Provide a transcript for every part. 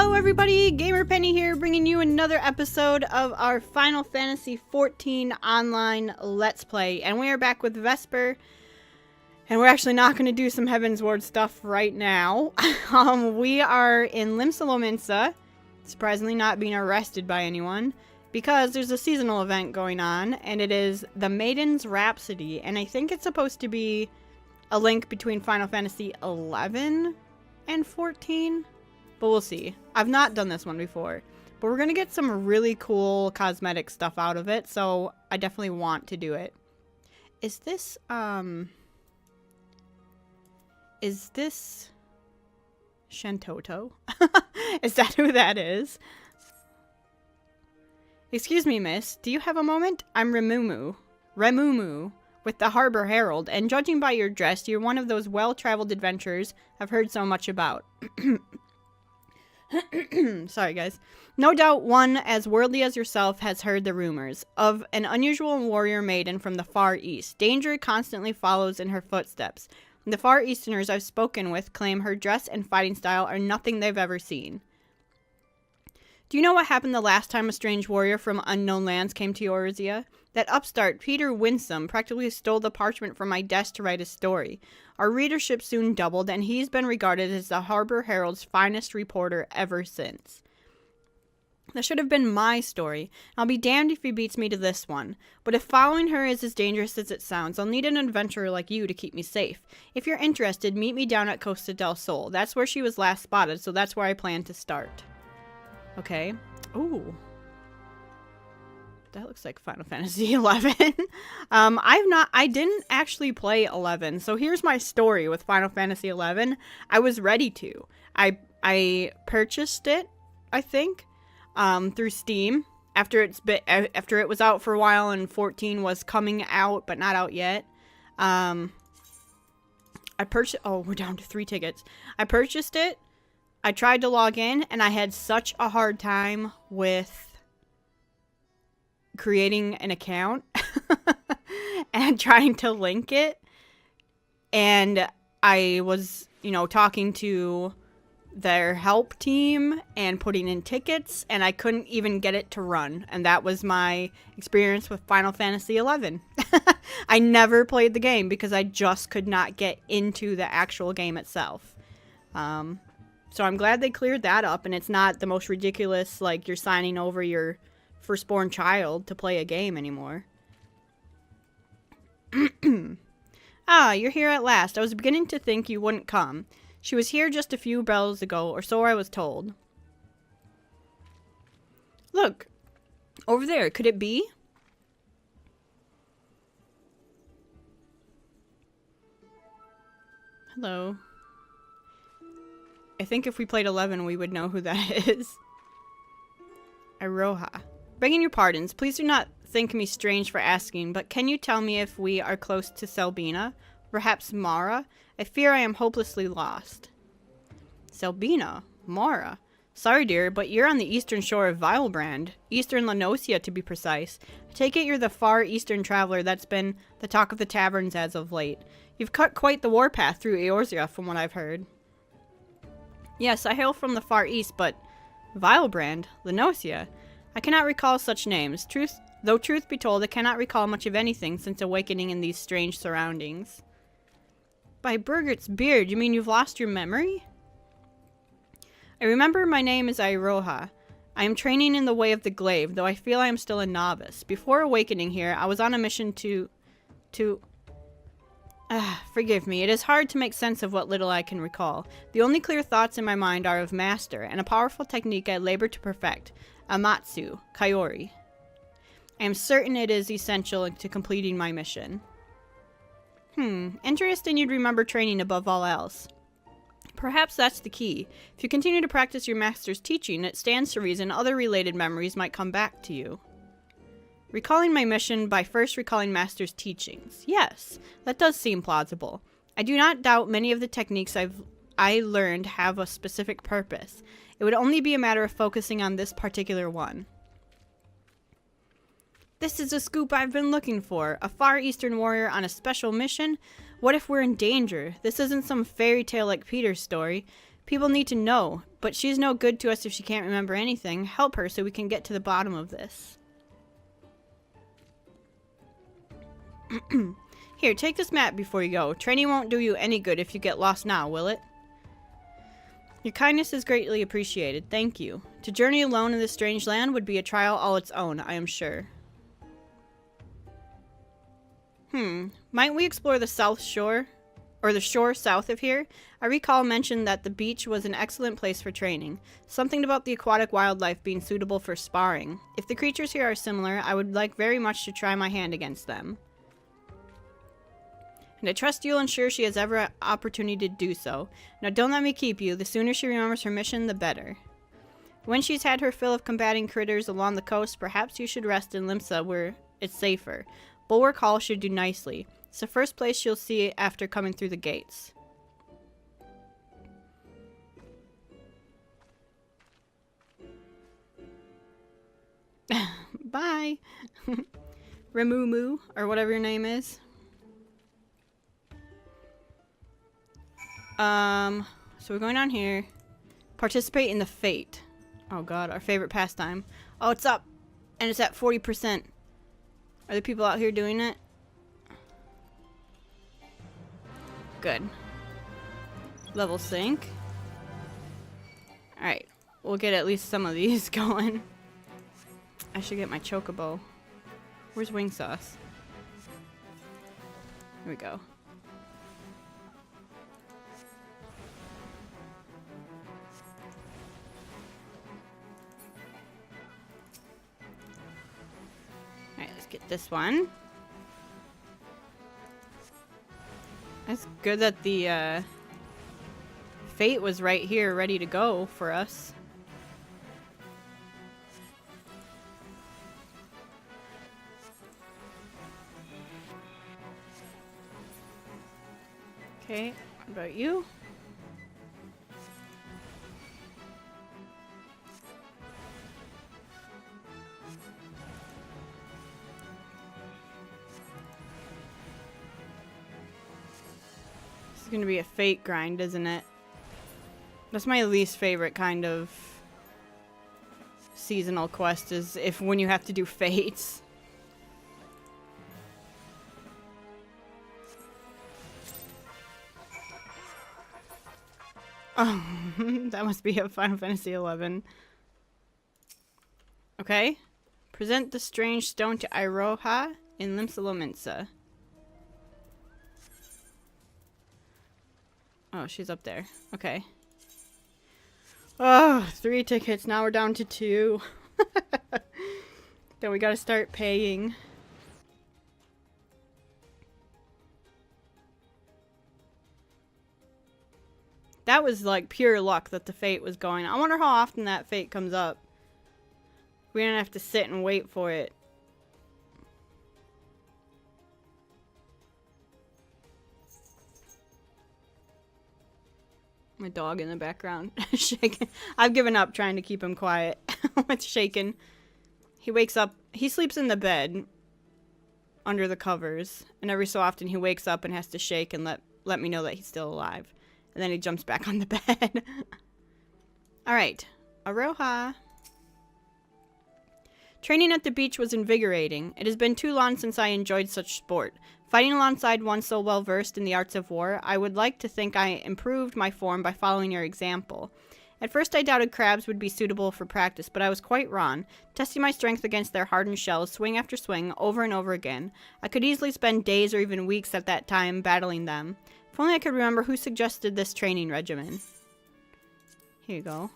Hello everybody, GamerPenny here, bringing you another episode of our Final Fantasy XIV Online Let's Play. And we are back with Vesper, and we're actually not going to do some Heavensward stuff right now. We are in LIMSA LOMINSA, surprisingly not being arrested by anyone, because there's a seasonal event going on, and it is the Maiden's Rhapsody, and I think it's supposed to be a link between Final Fantasy XI and 14. But we'll see. I've not done this one before. But we're going to get some really cool cosmetic stuff out of it. So I definitely want to do it. Is this Shantoto? Is that who that is? Excuse me, miss. Do you have a moment? I'm Remumu with the Harbor Herald. And judging by your dress, you're one of those well-traveled adventurers I've heard so much about. Sorry, guys. No doubt one as worldly as yourself has heard the rumors of an unusual warrior maiden from the Far East. Danger constantly follows in her footsteps. The Far Easterners I've spoken with claim her dress and fighting style are nothing they've ever seen. Do you know what happened the last time a strange warrior from unknown lands came to UL'DAH? That upstart, Peter Winsome, practically stole the parchment from my desk to write his story. Our readership soon doubled, and he's been regarded as the Harbor Herald's finest reporter ever since. That should have been my story. I'll be damned if he beats me to this one. But if following her is as dangerous as it sounds, I'll need an adventurer like you to keep me safe. If you're interested, meet me down at Costa del Sol. That's where she was last spotted, so that's where I plan to start. Okay. Ooh. That looks like Final Fantasy XI. I didn't actually play 11, so here's my story with Final Fantasy XI. I was ready to. I purchased it, I think, through Steam after it was out for a while and 14 was coming out but not out yet. I purchased. Oh, we're down to 3 tickets. I purchased it. I tried to log in, and I had such a hard time with creating an account and trying to link it. And I was, talking to their help team and putting in tickets, and I couldn't even get it to run. And that was my experience with Final Fantasy XI. I never played the game because I just could not get into the actual game itself. So I'm glad they cleared that up, and it's not the most ridiculous, like, you're signing over your firstborn child to play a game anymore. Ah, you're here at last. I was beginning to think you wouldn't come. She was here just a few bells ago, or so I was told. Look, over there. Could it be? Hello. I think if we played 11, we would know who that is. Iroha. Begging your pardons, please do not think me strange for asking, but can you tell me if we are close to Selbina? Perhaps Mara? I fear I am hopelessly lost. Selbina? Mara? Sorry, dear, but you're on the eastern shore of Vilebrand. Eastern NOSCEA, to be precise. I take it you're the far eastern traveler that's been the talk of the taverns as of late. You've cut quite the warpath through Eorzea, from what I've heard. Yes, I hail from the far east, but Vilebrand? NOSCEA? I cannot recall such names. Though truth be told, I cannot recall much of anything since awakening in these strange surroundings. By Birgert's beard, you mean you've lost your memory? I remember my name is Iroha. I am training in the way of the glaive, though I feel I am still a novice. Before awakening here, I was on a mission forgive me, it is hard to make sense of what little I can recall. The only clear thoughts in my mind are of Master, and a powerful technique I labor to perfect. Amatsu, Kaiori. I am certain it is essential to completing my mission. Interesting you'd remember training above all else. Perhaps that's the key. If you continue to practice your master's teaching, it stands to reason other related memories might come back to you. Recalling my mission by first recalling Master's teachings. Yes, that does seem plausible. I do not doubt many of the techniques I learned have a specific purpose. It would only be a matter of focusing on this particular one. This is a scoop I've been looking for. A Far Eastern warrior on a special mission? What if we're in danger? This isn't some fairy tale like Peter's story. People need to know, but she's no good to us if she can't remember anything. Help her so we can get to the bottom of this. Here, take this map before you go. Training won't do you any good if you get lost now, will it? Your kindness is greatly appreciated. Thank you. To journey alone in this strange land would be a trial all its own, I am sure. Might we explore the south shore? Or the shore south of here? I recall mentioned that the beach was an excellent place for training. Something about the aquatic wildlife being suitable for sparring. If the creatures here are similar, I would like very much to try my hand against them. And I trust you'll ensure she has every opportunity to do so. Now don't let me keep you. The sooner she remembers her mission, the better. When she's had her fill of combating critters along the coast, perhaps you should rest in LIMSA where it's safer. Bulwark Hall should do nicely. It's the first place she'll see after coming through the gates. Bye! Remumu, or whatever your name is. So we're going down here. Participate in the fate. Oh god, our favorite pastime. Oh, it's up! And it's at 40%. Are there people out here doing it? Good. Level sync. Alright, we'll get at least some of these going. I should get my chocobo. Where's wing sauce? Here we go. Alright, let's get this one. It's good that the fate was right here ready to go for us. Okay, what about you? This is gonna be a fate grind, isn't it? That's my least favorite kind of seasonal quest, is if when you have to do fates. Oh, that must be a Final Fantasy XI. Okay. Present the strange stone to UL'DAH in LIMSA LOMINSA. Oh, she's up there. Okay. Oh, 3 tickets. Now we're down to 2. Then we gotta start paying. That was like pure luck that the fate was going. I wonder how often that fate comes up. We don't have to sit and wait for it. My dog in the background shaking. I've given up trying to keep him quiet. It's shaking. He wakes up. He sleeps in the bed under the covers, and every so often he wakes up and has to shake and let me know that he's still alive. And then he jumps back on the bed. Alright. UL'DAH. Training at the beach was invigorating. It has been too long since I enjoyed such sport. Fighting alongside one so well versed in the arts of war, I would like to think I improved my form by following your example. At first I doubted crabs would be suitable for practice, but I was quite wrong. Testing my strength against their hardened shells, swing after swing, over and over again. I could easily spend days or even weeks at that time battling them. If only I could remember who suggested this training regimen. Here you go.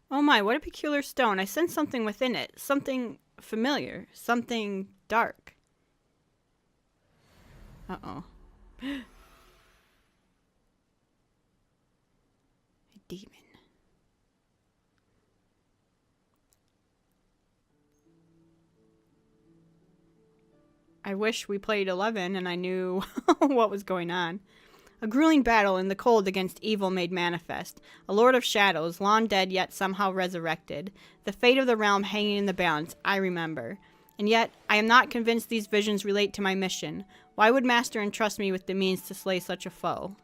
Oh my, what a peculiar stone. I sense something within it. Something familiar. Something dark. Uh-oh. A demon. I wish we played 11 and I knew what was going on. A grueling battle in the cold against evil made manifest. A lord of shadows, long dead yet somehow resurrected. The fate of the realm hanging in the balance, I remember. And yet, I am not convinced these visions relate to my mission. Why would Master entrust me with the means to slay such a foe?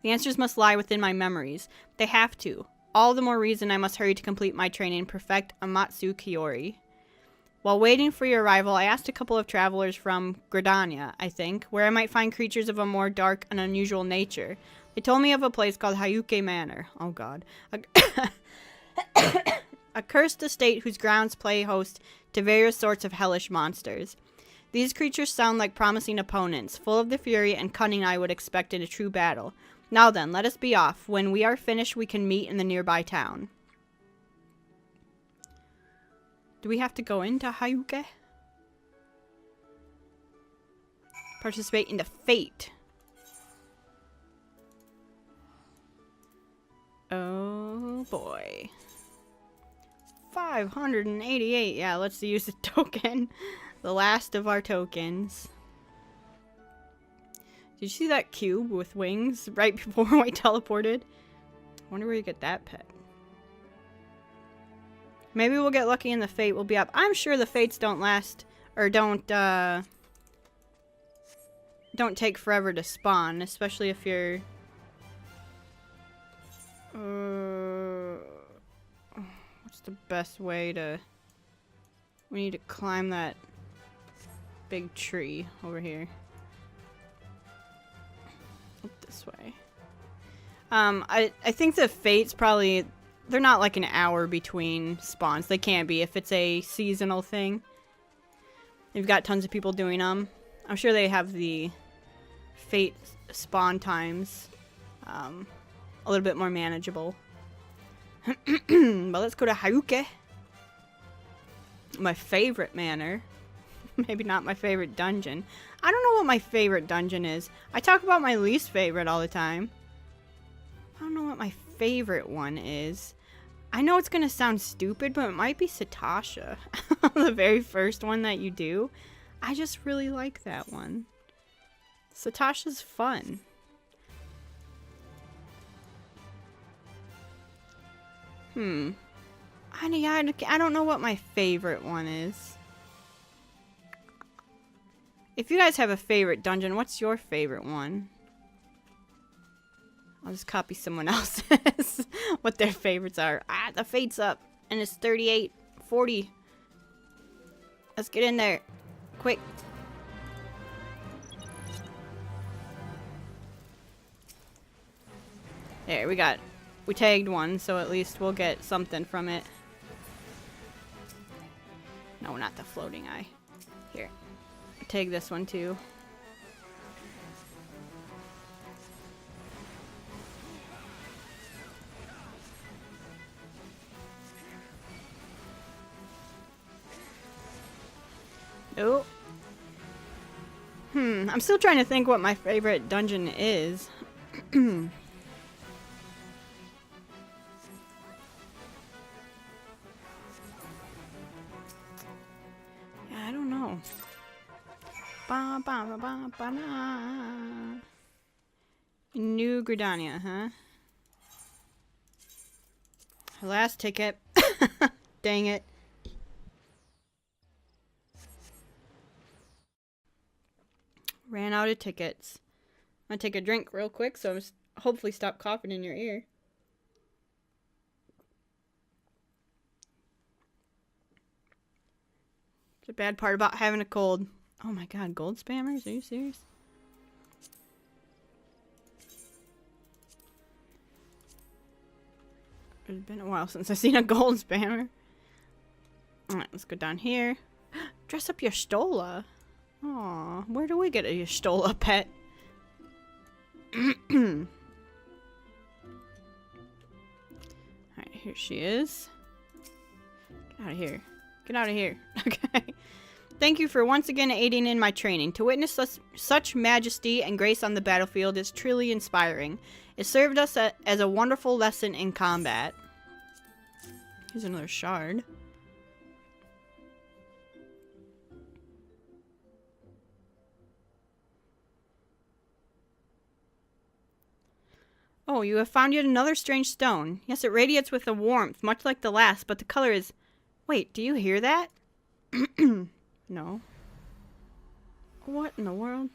The answers must lie within my memories. They have to. All the more reason I must hurry to complete my training and perfect Amatsu Kiyori. While waiting for your arrival, I asked a couple of travelers from GRIDANIA, I think, where I might find creatures of a more dark and unusual nature. They told me of a place called Hayuke Manor. Oh god. A cursed estate whose grounds play host to various sorts of hellish monsters. These creatures sound like promising opponents, full of the fury and cunning I would expect in a true battle. Now then, let us be off. When we are finished, we can meet in the nearby town. Do we have to go into Hayuke? Participate in the fate. Oh boy. 588. Yeah, let's use the token. The last of our tokens. Did you see that cube with wings right before I teleported? I wonder where you get that pet. Maybe we'll get lucky and the fate will be up. I'm sure the fates don't last, or don't take forever to spawn, especially if you're... what's the best way to... We need to climb that big tree over here. Up this way. I think the fates probably... They're not like an hour between spawns. They can't be if it's a seasonal thing. They've got tons of people doing them. I'm sure they have the fate spawn times a little bit more manageable. But let's go to Hayuke. My favorite manor. Maybe not my favorite dungeon. I don't know what my favorite dungeon is. I talk about my least favorite all the time. I don't know what my favorite one is. I know it's gonna sound stupid, but it might be Satasha. The very first one that you do. I just really like that one. Satasha's fun. I don't know what my favorite one is. If you guys have a favorite dungeon, what's your favorite one? I'll just copy someone else's. What their favorites are. Ah, the fate's up. And it's 38:40. Let's get in there. Quick. There, we tagged one, so at least we'll get something from it. No, not the floating eye. Here. Tag this one too. Oh. I'm still trying to think what my favorite dungeon is. Yeah, I don't know. Ba, ba, ba, ba, ba, na. New GRIDANIA, huh? Last ticket. Dang it. Ran out of tickets. I'm gonna take a drink real quick, so I'm hopefully stop coughing in your ear. The bad part about having a cold. Oh my god, gold spammers? Are you serious? It's been a while since I've seen a gold spammer. Alright, let's go down here. Dress up your Stola. Aw, where do we get a Stola pet? Alright, here she is. Get out of here. Get out of here. Okay. Thank you for once again aiding in my training. To witness such majesty and grace on the battlefield is truly inspiring. It served us as a wonderful lesson in combat. Here's another shard. Oh, you have found yet another strange stone. Yes, it radiates with a warmth, much like the last, but the color is... Wait, do you hear that? No. What in the world?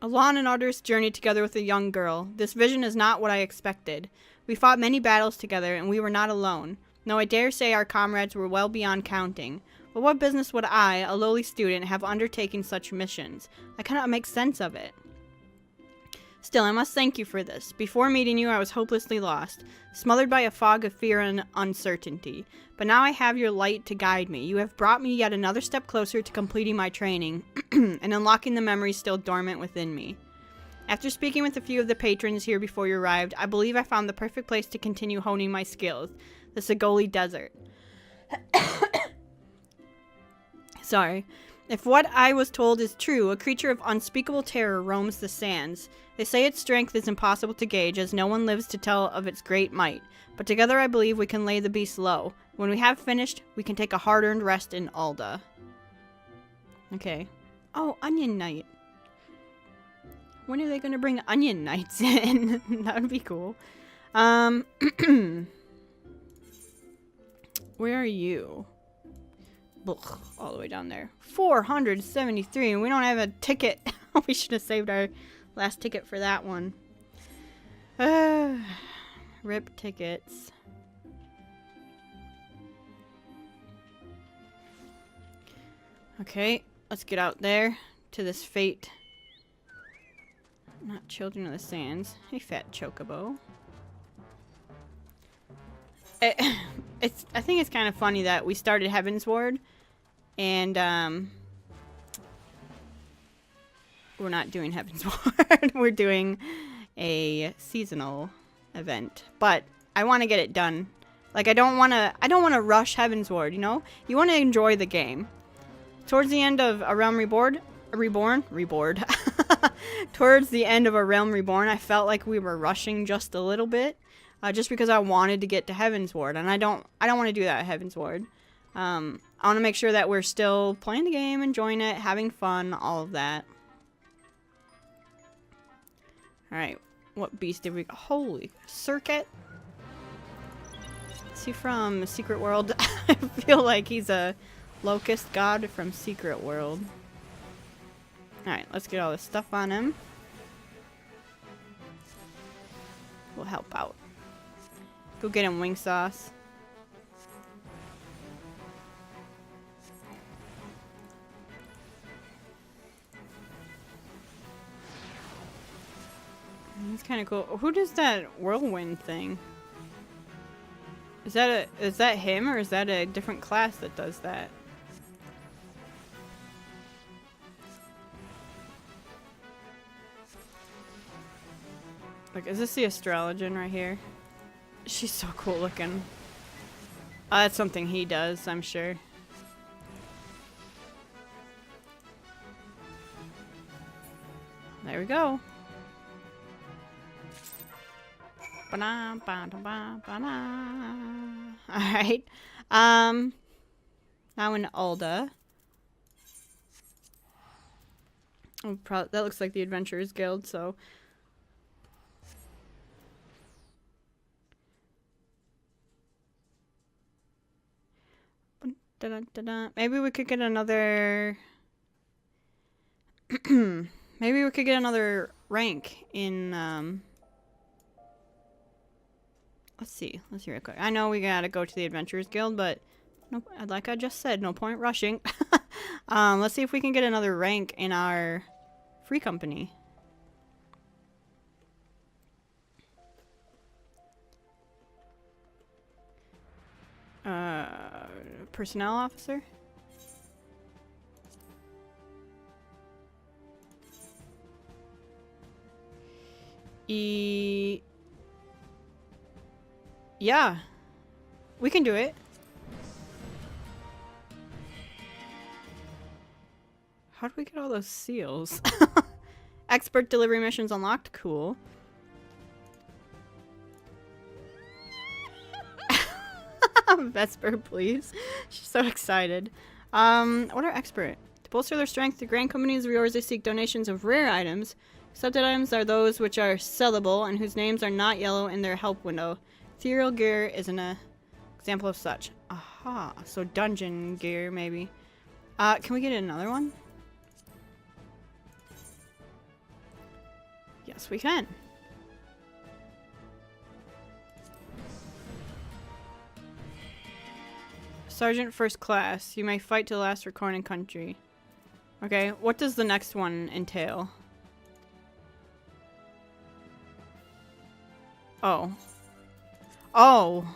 A long and arduous journey together with a young girl. This vision is not what I expected. We fought many battles together, and we were not alone. No, I dare say our comrades were well beyond counting. But what business would I, a lowly student, have undertaking such missions? I cannot make sense of it. Still, I must thank you for this. Before meeting you, I was hopelessly lost, smothered by a fog of fear and uncertainty. But now I have your light to guide me. You have brought me yet another step closer to completing my training, and unlocking the memories still dormant within me. After speaking with a few of the patrons here before you arrived, I believe I found the perfect place to continue honing my skills, the Sagoli Desert. Sorry. If what I was told is true, a creature of unspeakable terror roams the sands. They say its strength is impossible to gauge, as no one lives to tell of its great might. But together I believe we can lay the beast low. When we have finished, we can take a hard-earned rest in UL'DAH. Okay. Oh, Onion Knight. When are they going to bring Onion Knights in? That would be cool. Where are you? Ugh, all the way down there. 473, and we don't have a ticket. We should have saved our last ticket for that one. Rip tickets. Okay, let's get out there to this fate. Not Children of the Sands. Hey, fat chocobo. I think it's kind of funny that we started Heavensward, and we're not doing Heavensward. We're doing a seasonal event, but I want to get it done. Like, I don't want to rush Heavensward, you know? You want to enjoy the game. Towards the end of A Realm Reborn. Towards the end of A Realm Reborn, I felt like we were rushing just a little bit. Just because I wanted to get to Heavensward, and I don't want to do that at Heavensward. I want to make sure that we're still playing the game, enjoying it, having fun, all of that. Alright, what beast did we... Holy... Circuit? Is he from Secret World? I feel like he's a locust god from Secret World. Alright, let's get all this stuff on him. We'll help out. Go get him wing sauce. He's kind of cool. Who does that whirlwind thing? Is that him, or is that a different class that does that? Like, is this the Astrologian right here? She's so cool looking. That's something he does, I'm sure. There we go. Alright. Now in UL'DAH. Oh, that looks like the Adventurers Guild, so... Maybe we could get another... Maybe we could get another rank in, Let's see real quick. I know we gotta go to the Adventurers Guild, but... Nope, like I just said, no point rushing. Let's see if we can get another rank in our free company. Personnel officer? Yeah. We can do it. How do we get all those seals? Expert delivery missions unlocked. Cool. Vesper, please. She's so excited. What are expert? To bolster their strength, the grand companies of yours, they seek donations of rare items. Accepted items are those which are sellable and whose names are not yellow in their help window. Ethereal gear is an example of such. Aha, so dungeon gear, maybe. Can we get another one? Yes, we can. Sergeant First Class. You may fight to the last for Crowne and country. Okay, what does the next one entail? Oh. Oh!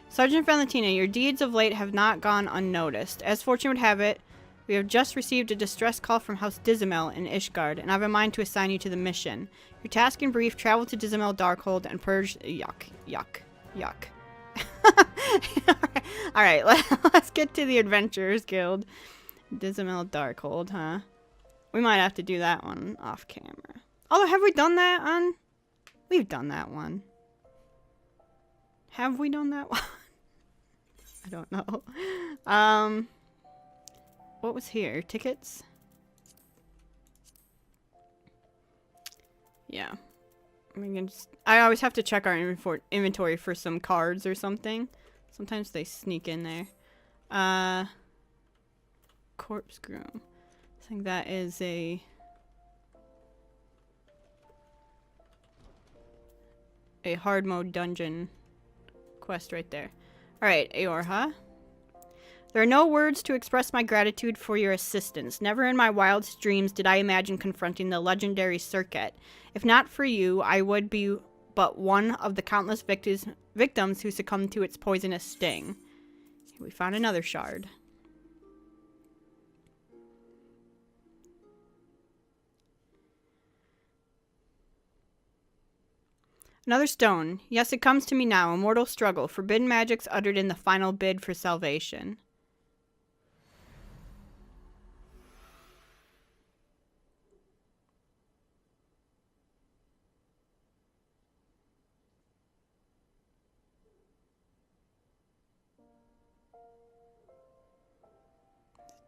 Sergeant Valentina, your deeds of late have not gone unnoticed. As fortune would have it, we have just received a distress call from House Dizamel in Ishgard, and I have a mind to assign you to the mission. Your task in brief, travel to Dizamel Darkhold and purge... Yuck. Yuck. Yuck. Alright, let's get to the Adventurers Guild. Dizamel Darkhold, huh? We might have to do that one off camera. Although, have we done that on... We've done that one. Have we done that one? I don't know. What was here? Tickets? Yeah. I always have to check our inventory for some cards or something. Sometimes they sneak in there. Corpse Groom. I think that is a hard mode dungeon quest right there. Alright, Eorha. There are no words to express my gratitude for your assistance. Never in my wildest dreams did I imagine confronting the legendary Circuit. If not for you, I would be but one of the countless victims who succumbed to its poisonous sting. We found another shard. Another stone. Yes, it comes to me now. A mortal struggle. Forbidden magics uttered in the final bid for salvation.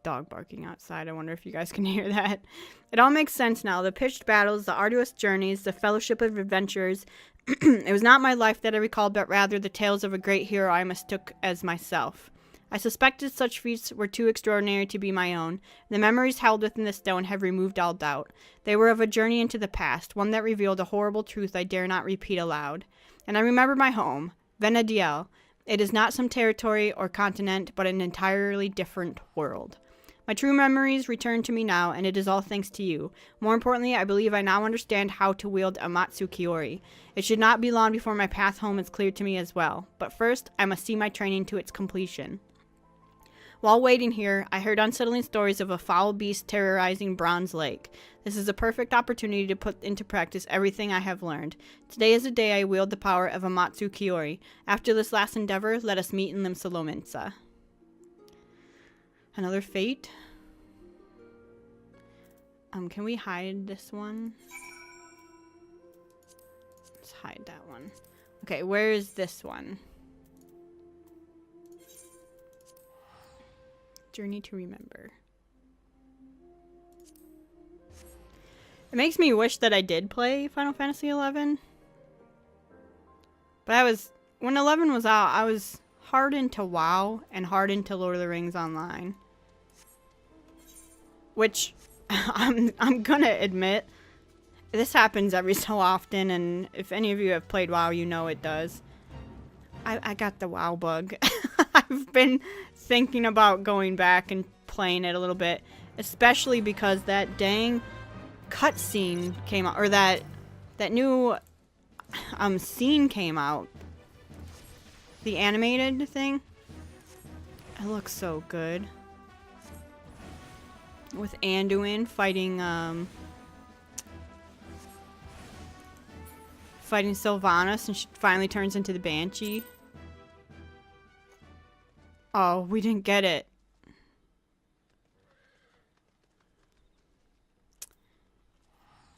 Dog barking outside. I wonder if you guys can hear that. It all makes sense now. The pitched battles, the arduous journeys, the fellowship of adventurers. It was not my life that I recalled, but rather the tales of a great hero I mistook as myself. I suspected such feats were too extraordinary to be my own. The memories held within the stone have removed all doubt. They were of a journey into the past, one that revealed a horrible truth I dare not repeat aloud. And I remember my home, Venadiel. It is not some territory or continent, but an entirely different world. My true memories return to me now, and it is all thanks to you. More importantly, I believe I now understand how to wield Amatsu Kiori. It should not be long before my path home is clear to me as well. But first, I must see my training to its completion. While waiting here, I heard unsettling stories of a foul beast terrorizing Bronze Lake. This is a perfect opportunity to put into practice everything I have learned. Today is the day I wield the power of Amatsu Kiori. After this last endeavor, let us meet in LIMSA LOMINSA. Another fate. Can we hide this one? Let's hide that one. Okay, where is this one? Journey to Remember. It makes me wish that I did play Final Fantasy XI. But when 11 was out, I was hard into WoW and hard into Lord of the Rings Online. Which, I'm gonna admit, this happens every so often, and if any of you have played WoW, you know it does. I got the WoW bug. I've been thinking about going back and playing it a little bit, especially because that dang cutscene came out, or that new scene came out. The animated thing. It looks so good. With Anduin fighting Sylvanas, and she finally turns into the Banshee. Oh, we didn't get it.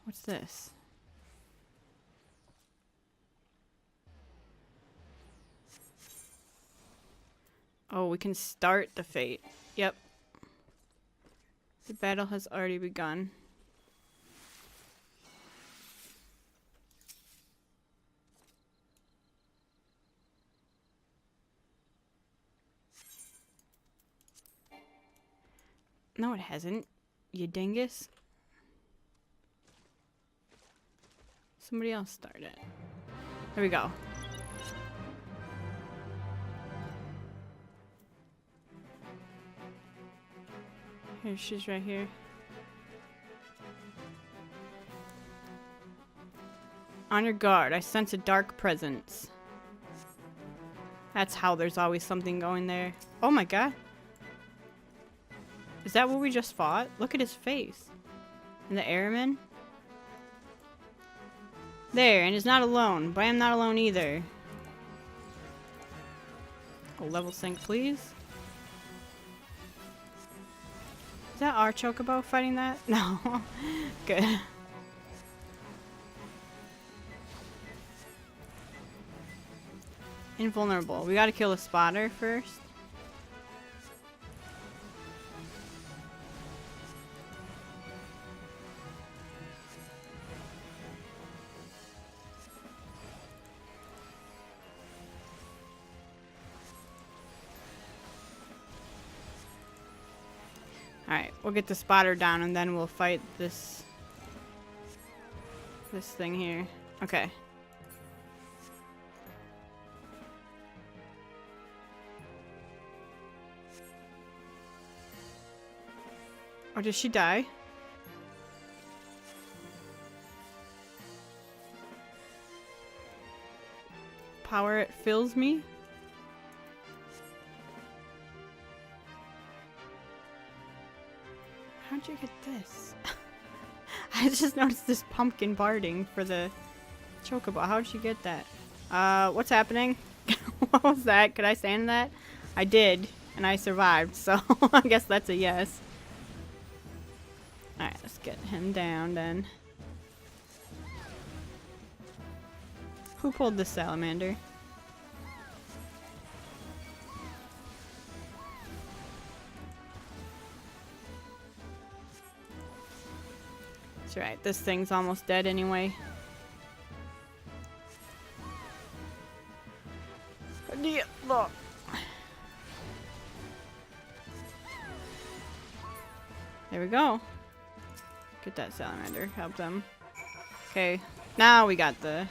What's this? Oh, we can start the fate. Yep. The battle has already begun. No, it hasn't. You dingus. Somebody else start it. There we go. Here, she's right here. On your guard, I sense a dark presence. That's how there's always something going there. Oh my god. Is that what we just fought? Look at his face. And the airman? There, and he's not alone, but I am not alone either. Oh, level sync, please. Is that our chocobo fighting that? No. Good. Invulnerable. We gotta kill the spotter first. Alright, we'll get the spotter down and then we'll fight this thing here. Okay. Or did she die? Power, it fills me. How'd you get this? I just noticed this pumpkin barding for the chocobo. How'd you get that? What's happening? What was that? Could I stand in that? I did, and I survived, so I guess that's a yes. Alright, let's get him down then. Who pulled the salamander? That's right, this thing's almost dead anyway. Look. There we go. Get that salamander. Help them. Okay. Now we got the...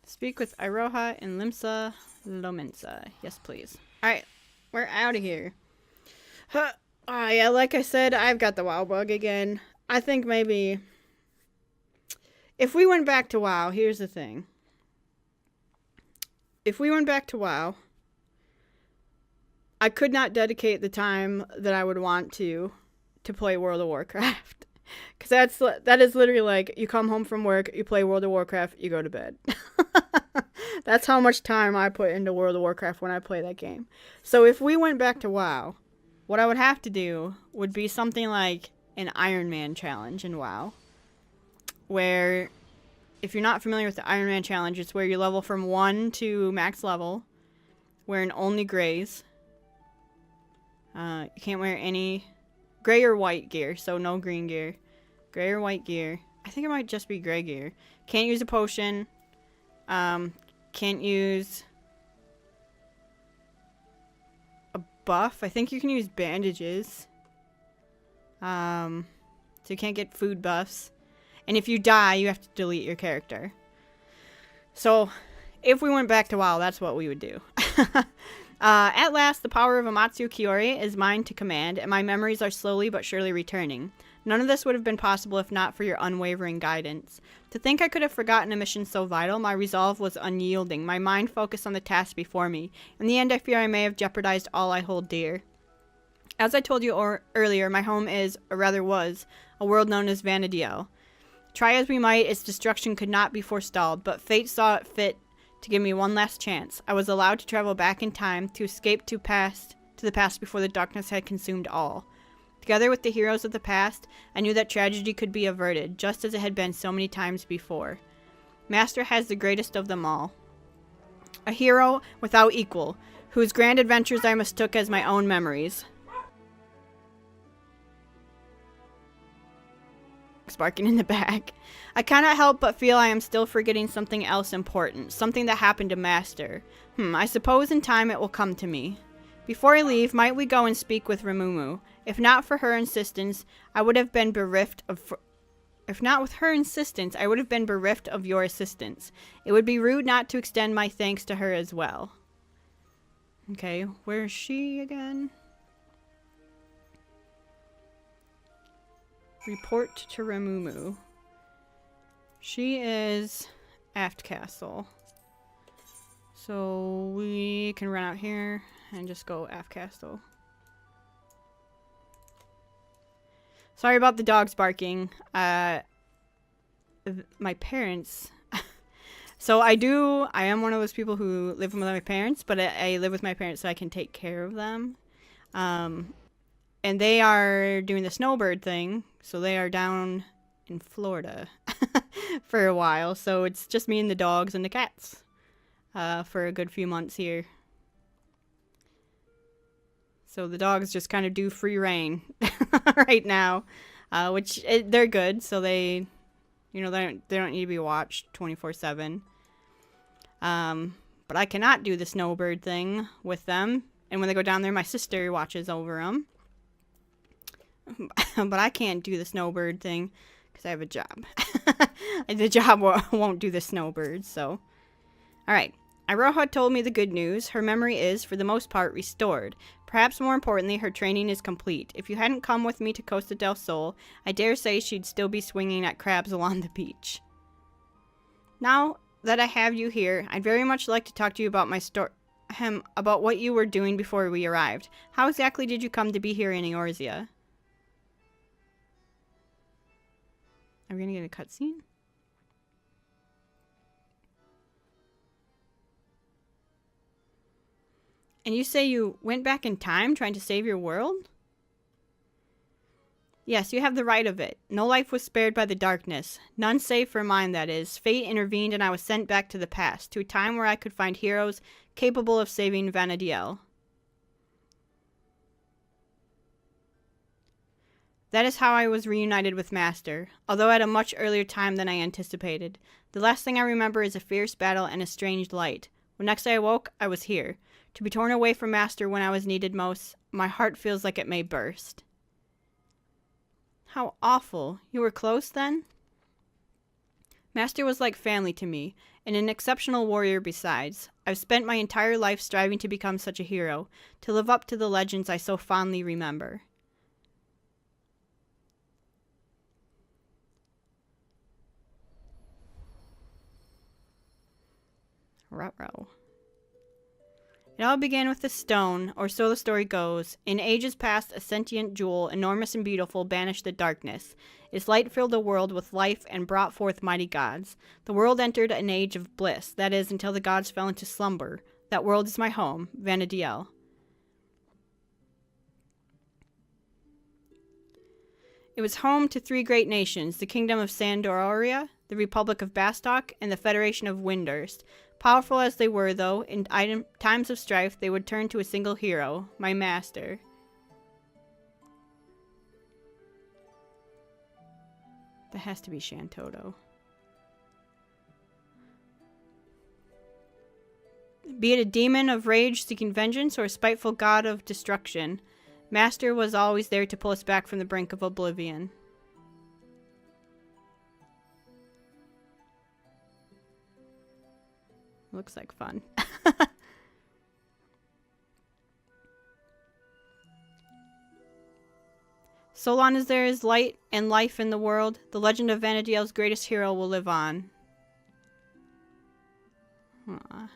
Speak with UL'DAH and LIMSA, LOMINSA. Yes, please. Alright. We're out of here. Yeah, like I said, I've got the WoW bug again. I think maybe... If we went back to WoW, here's the thing. If we went back to WoW, I could not dedicate the time that I would want to play World of Warcraft. Because that is literally like, you come home from work, you play World of Warcraft, you go to bed. That's how much time I put into World of Warcraft when I play that game. So if we went back to WoW, what I would have to do would be something like an Iron Man challenge in WoW. Where, if you're not familiar with the Iron Man challenge, it's where you level from 1 to max level, wearing only grays. You can't wear any gray or white gear, so no green gear. Gray or white gear. I think it might just be gray gear. Can't use a potion. Can't use a buff. I think you can use bandages. So you can't get food buffs. And if you die, you have to delete your character. So, if we went back to WoW, that's what we would do. At last, the power of Amatsu Kiori is mine to command, and my memories are slowly but surely returning. None of this would have been possible if not for your unwavering guidance. To think I could have forgotten a mission so vital, my resolve was unyielding, my mind focused on the task before me. In the end, I fear I may have jeopardized all I hold dear. As I told you earlier, my home is, or rather was, a world known as Vanadiel. Try as we might, its destruction could not be forestalled, but fate saw it fit to give me one last chance. I was allowed to travel back in time, to escape to the past before the darkness had consumed all. Together with the heroes of the past, I knew that tragedy could be averted, just as it had been so many times before. Master has the greatest of them all. A hero without equal, whose grand adventures I mistook as my own memories. Barking in the back. I cannot help but feel I am still forgetting something else important, something that happened to Master. I suppose in time it will come to me. Before I leave, might we go and speak with Ramumu? If not for her insistence, I would have been bereft of... If not with her insistence, I would have been bereft of your assistance. It would be rude not to extend my thanks to her as well. Okay, where is she again? Report to Ramumu. She is aft castle. So we can run out here and just go aft castle. Sorry about the dogs barking. My parents. So I am one of those people who live with my parents, but I live with my parents so I can take care of them. And they are doing the snowbird thing, so they are down in Florida for a while. So it's just me and the dogs and the cats for a good few months here. So the dogs just kind of do free reign right now, which they're good. So they don't need to be watched 24/7. But I cannot do the snowbird thing with them. And when they go down there, my sister watches over them. But I can't do the snowbird thing because I have a job. The job won't do the snowbird, so. Alright. Iroha told me the good news. Her memory is, for the most part, restored. Perhaps more importantly, her training is complete. If you hadn't come with me to Costa del Sol, I dare say she'd still be swinging at crabs along the beach. Now that I have you here, I'd very much like to talk to you about my about what you were doing before we arrived. How exactly did you come to be here in Eorzea? Are we gonna get a cutscene? And you say you went back in time trying to save your world? Yes, you have the right of it. No life was spared by the darkness. None save for mine, that is. Fate intervened and I was sent back to the past, to a time where I could find heroes capable of saving Vana'diel. That is how I was reunited with Master, although at a much earlier time than I anticipated. The last thing I remember is a fierce battle and a strange light. When next I awoke, I was here. To be torn away from Master when I was needed most, my heart feels like it may burst. How awful. You were close then? Master was like family to me, and an exceptional warrior besides. I've spent my entire life striving to become such a hero, to live up to the legends I so fondly remember. Ruh-roh. It all began with a stone, or so the story goes. In ages past, a sentient jewel, enormous and beautiful, banished the darkness. Its light filled the world with life and brought forth mighty gods. The world entered an age of bliss, that is, until the gods fell into slumber. That world is my home, Vana'diel. It was home to 3 great nations, the Kingdom of Sandoria, the Republic of Bastok, and the Federation of Windurst. Powerful as they were, though, in times of strife, they would turn to a single hero, my master. That has to be Shantoto. Be it a demon of rage seeking vengeance or a spiteful god of destruction, Master was always there to pull us back from the brink of oblivion. Looks like fun. So long as there is light and life in the world, the legend of Vana'diel's greatest hero will live on. Aww.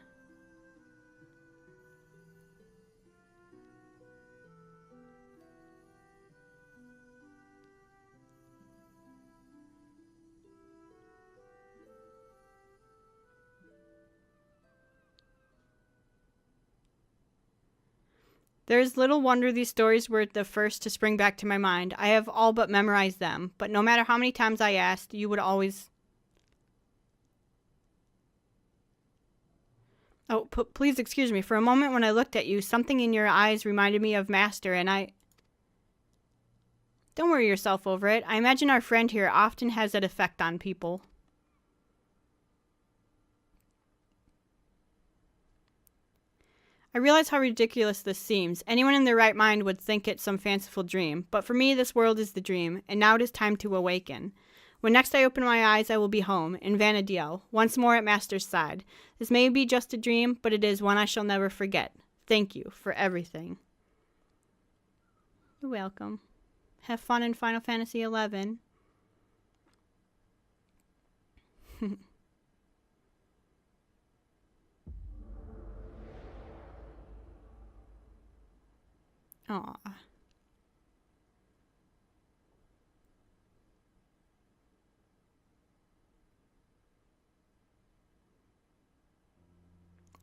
There is little wonder these stories were the first to spring back to my mind. I have all but memorized them, but no matter how many times I asked, you would always... Oh, please excuse me. For a moment when I looked at you, something in your eyes reminded me of Master, and I... Don't worry yourself over it. I imagine our friend here often has that effect on people. I realize how ridiculous this seems. Anyone in their right mind would think it some fanciful dream. But for me, this world is the dream, and now it is time to awaken. When next I open my eyes, I will be home, in Vanadiel, once more at Master's side. This may be just a dream, but it is one I shall never forget. Thank you for everything. You're welcome. Have fun in Final Fantasy XI. Aw.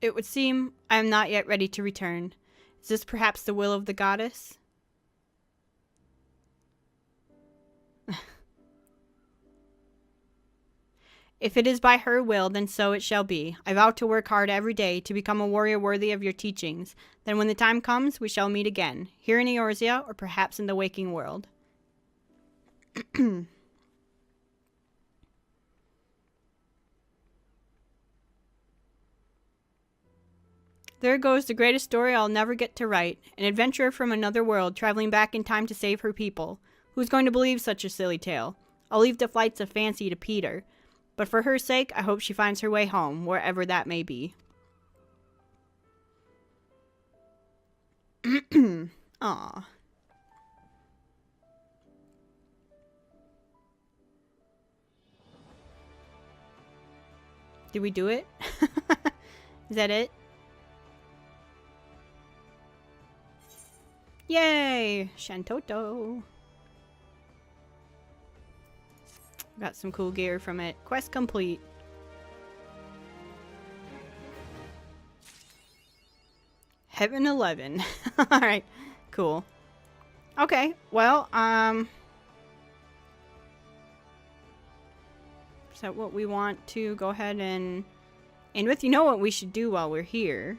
It would seem I am not yet ready to return. Is this perhaps the will of the goddess? If it is by her will, then so it shall be. I vow to work hard every day to become a warrior worthy of your teachings. Then when the time comes, we shall meet again, here in Eorzea, or perhaps in the waking world. There goes the greatest story I'll never get to write. An adventurer from another world, traveling back in time to save her people. Who's going to believe such a silly tale? I'll leave the flights of fancy to Peter. But for her sake, I hope she finds her way home, wherever that may be. Aw. Did we do it? Is that it? Yay! Shantoto. Got some cool gear from it. Quest complete. Heaven 11. Alright. Cool. Okay. Well, is that what we want to go ahead and end with? You know what we should do while we're here?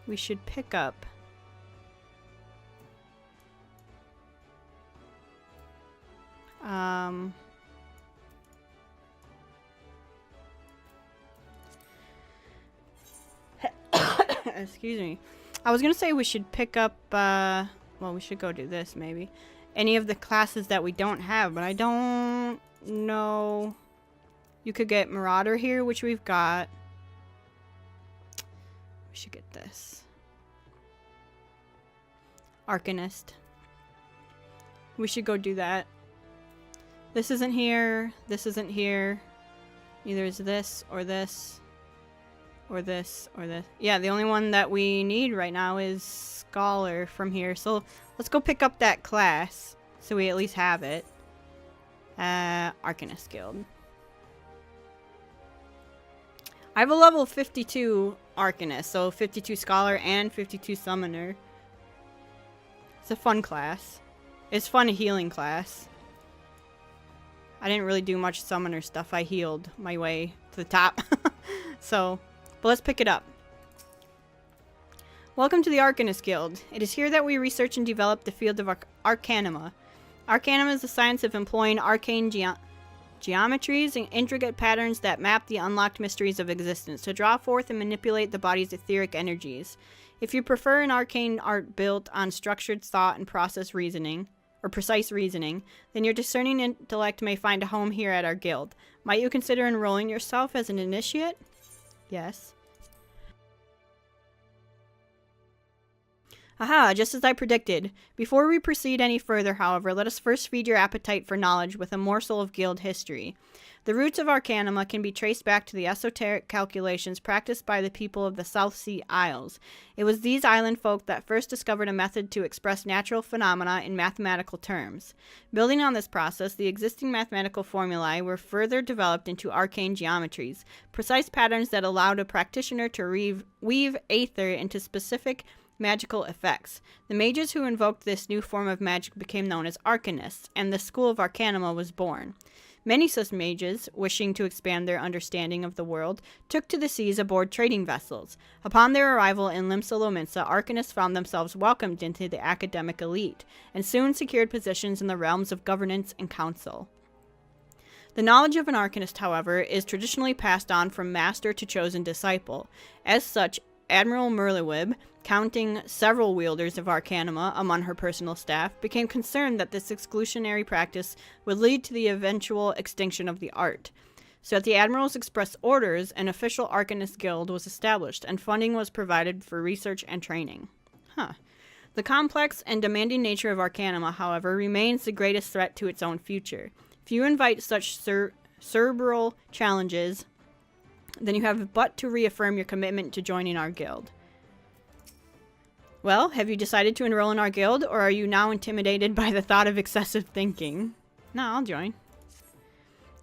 We should pick up excuse me. I was gonna say we should pick up, well, we should go do this, maybe. Any of the classes that we don't have, but I don't know. You could get Marauder here, which we've got. We should get this. Arcanist. We should go do that. This isn't here. This isn't here. Neither is this, or this, or this, or this. Yeah, the only one that we need right now is Scholar from here. So let's go pick up that class, so we at least have it. Arcanist Guild. I have a level 52 Arcanist, so 52 Scholar and 52 Summoner. It's a fun class. It's fun healing class. I didn't really do much Summoner stuff. I healed my way to the top. So, but let's pick it up. Welcome to the Arcanist Guild. It is here that we research and develop the field of Arcanima. Arcanima is the science of employing arcane geometries and intricate patterns that map the unlocked mysteries of existence to draw forth and manipulate the body's etheric energies. If you prefer an arcane art built on structured thought and precise reasoning, then your discerning intellect may find a home here at our guild. Might you consider enrolling yourself as an initiate? Yes. Aha, just as I predicted. Before we proceed any further, however, let us first feed your appetite for knowledge with a morsel of guild history. The roots of Arcanima can be traced back to the esoteric calculations practiced by the people of the South Sea Isles. It was these island folk that first discovered a method to express natural phenomena in mathematical terms. Building on this process, the existing mathematical formulae were further developed into arcane geometries, precise patterns that allowed a practitioner to weave aether into specific magical effects. The mages who invoked this new form of magic became known as Arcanists, and the School of Arcanima was born. Many such mages, wishing to expand their understanding of the world, took to the seas aboard trading vessels. Upon their arrival in LIMSA LOMINSA, arcanists found themselves welcomed into the academic elite, and soon secured positions in the realms of governance and council. The knowledge of an arcanist, however, is traditionally passed on from master to chosen disciple. As such, Admiral Merliwib, counting several wielders of Arcanima among her personal staff, became concerned that this exclusionary practice would lead to the eventual extinction of the art. So at the Admiral's express orders, an official Arcanist Guild was established, and funding was provided for research and training. The complex and demanding nature of Arcanima, however, remains the greatest threat to its own future. If you invite such cerebral challenges, then you have but to reaffirm your commitment to joining our guild. Well, have you decided to enroll in our guild, or are you now intimidated by the thought of excessive thinking? No, I'll join.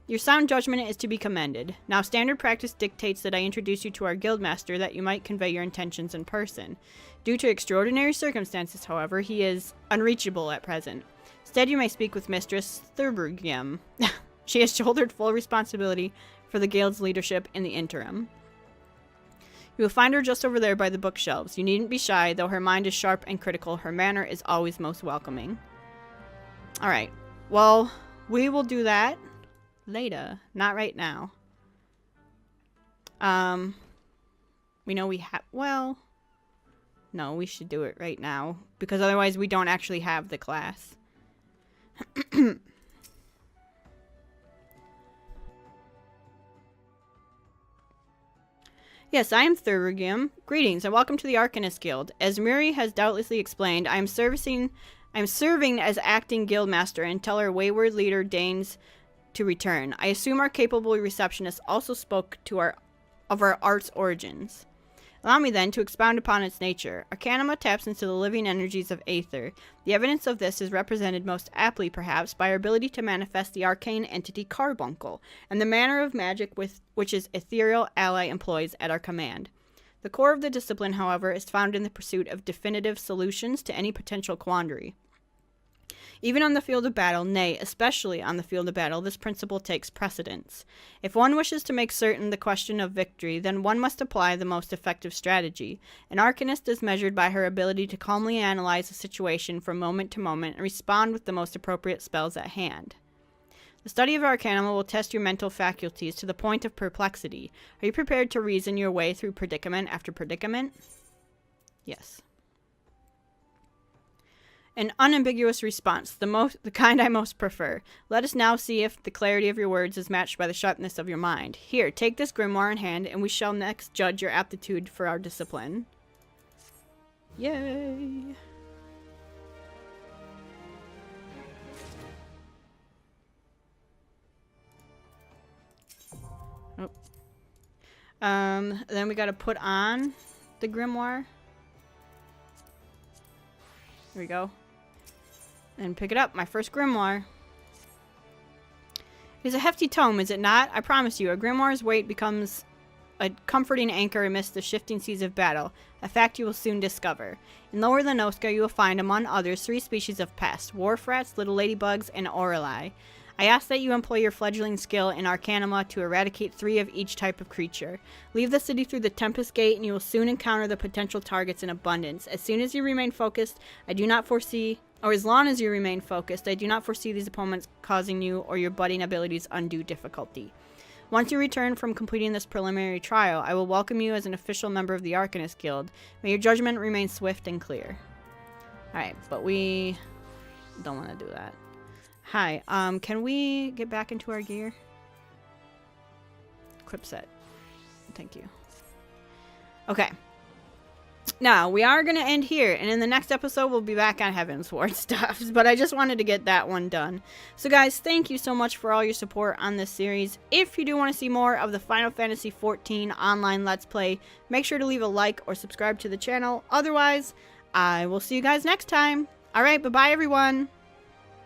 Your sound judgment is to be commended. Now, standard practice dictates that I introduce you to our guildmaster that you might convey your intentions in person. Due to extraordinary circumstances, however, he is unreachable at present. Instead, you may speak with Mistress Thurbergium. She has shouldered full responsibility for the guild's leadership in the interim. You will find her just over there by the bookshelves. You needn't be shy, though her mind is sharp and critical. Her manner is always most welcoming. Alright, well, we will do that later. Not right now. We know we have... Well, no, we should do it right now, because otherwise we don't actually have the class. Yes, I am Thurbergium. Greetings and welcome to the Arcanist Guild. As Muri has doubtlessly explained, I am serving as acting guildmaster until our wayward leader deigns to return. I assume our capable receptionist also spoke to of our art's origins. Allow me then to expound upon its nature. Arcanima taps into the living energies of Aether. The evidence of this is represented most aptly, perhaps, by our ability to manifest the arcane entity Carbuncle, and the manner of magic which its ethereal ally employs at our command. The core of the discipline, however, is found in the pursuit of definitive solutions to any potential quandary. Even on the field of battle, nay, especially on the field of battle, this principle takes precedence. If one wishes to make certain the question of victory, then one must apply the most effective strategy. An arcanist is measured by her ability to calmly analyze a situation from moment to moment and respond with the most appropriate spells at hand. The study of Arcanima will test your mental faculties to the point of perplexity. Are you prepared to reason your way through predicament after predicament? Yes. An unambiguous response, the kind I most prefer. Let us now see if the clarity of your words is matched by the sharpness of your mind. Here, take this grimoire in hand, and we shall next judge your aptitude for our discipline. Yay! Oh. Then we gotta put on the grimoire. Here we go. And pick it up, my first grimoire. It is a hefty tome, is it not? I promise you, a grimoire's weight becomes a comforting anchor amidst the shifting seas of battle, a fact you will soon discover. In lower the NOSCEA, you will find, among others, 3 species of pests, wharf-rats, little ladybugs, and orali. I ask that you employ your fledgling skill in Arcanima to eradicate 3 of each type of creature. Leave the city through the Tempest Gate, and you will soon encounter the potential targets in abundance. As soon as you remain focused, as long as you remain focused, I do not foresee these opponents causing you or your budding abilities undue difficulty. Once you return from completing this preliminary trial, I will welcome you as an official member of the Arcanist Guild. May your judgment remain swift and clear. Alright, but we don't want to do that. Hi, can we get back into our gear? Equip set. Thank you. Okay. Now, we are going to end here, and in the next episode, we'll be back on Heavensward stuff, but I just wanted to get that one done. So guys, thank you so much for all your support on this series. If you do want to see more of the Final Fantasy XIV online Let's Play, make sure to leave a like or subscribe to the channel. Otherwise, I will see you guys next time. Alright, bye-bye everyone!